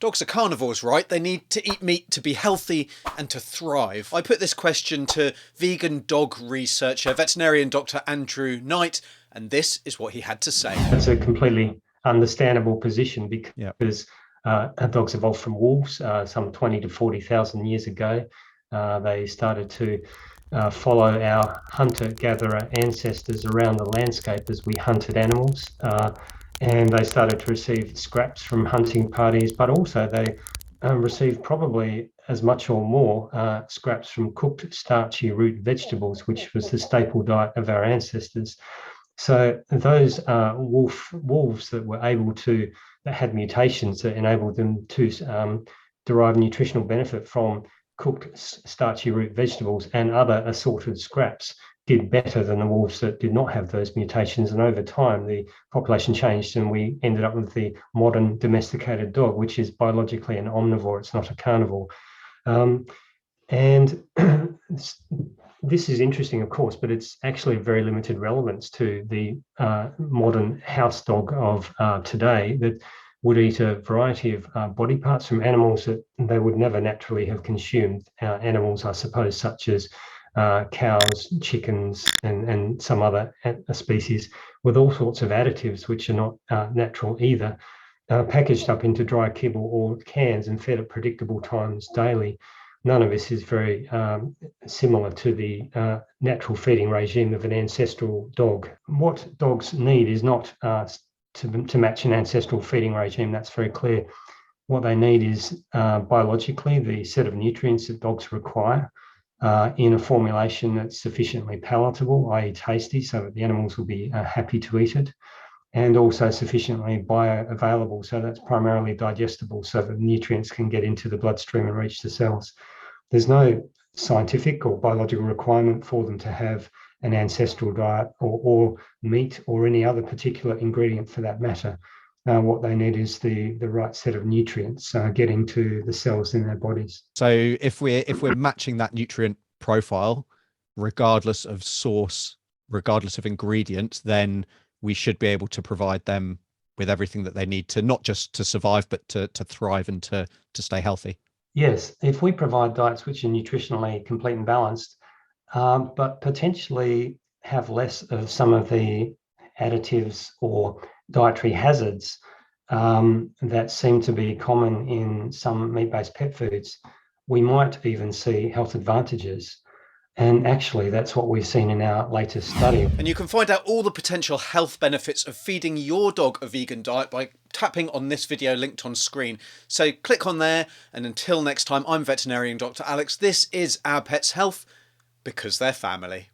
Dogs are carnivores, right? They need to eat meat to be healthy and to thrive. I put this question to vegan dog researcher, veterinarian Dr. Andrew Knight, and this is what he had to say. That's a completely understandable position Yeah. because dogs evolved from wolves some 20 to 40,000 years ago. They started to follow our hunter-gatherer ancestors around the landscape as we hunted animals. And they started to receive scraps from hunting parties, but also they received probably as much or more scraps from cooked starchy root vegetables, which was the staple diet of our ancestors. So those wolves that were that had mutations that enabled them to derive nutritional benefit from cooked starchy root vegetables and other assorted scraps did better than the wolves that did not have those mutations. And over time, the population changed and we ended up with the modern domesticated dog, which is biologically an omnivore. It's not a carnivore. And this is interesting, of course, but it's actually very limited relevance to the modern house dog of today that would eat a variety of body parts from animals that they would never naturally have consumed. Animals, I suppose, such as cows, chickens, and some other species with all sorts of additives which are not natural either, packaged up into dry kibble or cans and fed at predictable times daily. None of this is very similar to the natural feeding regime of an ancestral dog. What dogs need is not to match an ancestral feeding regime, that's very clear. What they need is biologically the set of nutrients that dogs require in a formulation that's sufficiently palatable, i.e. tasty, so that the animals will be happy to eat it, and also sufficiently bioavailable, so that's primarily digestible, so that nutrients can get into the bloodstream and reach the cells. There's no scientific or biological requirement for them to have an ancestral diet or meat or any other particular ingredient for that matter. What they need is the right set of nutrients getting to the cells in their bodies. So if we're matching that nutrient profile, regardless of source, regardless of ingredient, then we should be able to provide them with everything that they need to not just to survive, but to thrive and to stay healthy. Yes, if we provide diets which are nutritionally complete and balanced, but potentially have less of some of the additives or dietary hazards that seem to be common in some meat-based pet foods, we might even see health advantages. And actually, that's what we've seen in our latest study. And you can find out all the potential health benefits of feeding your dog a vegan diet by tapping on this video linked on screen. So click on there, and until next time, I'm veterinarian Dr. Alex. This is Our Pet's Health, because they're family.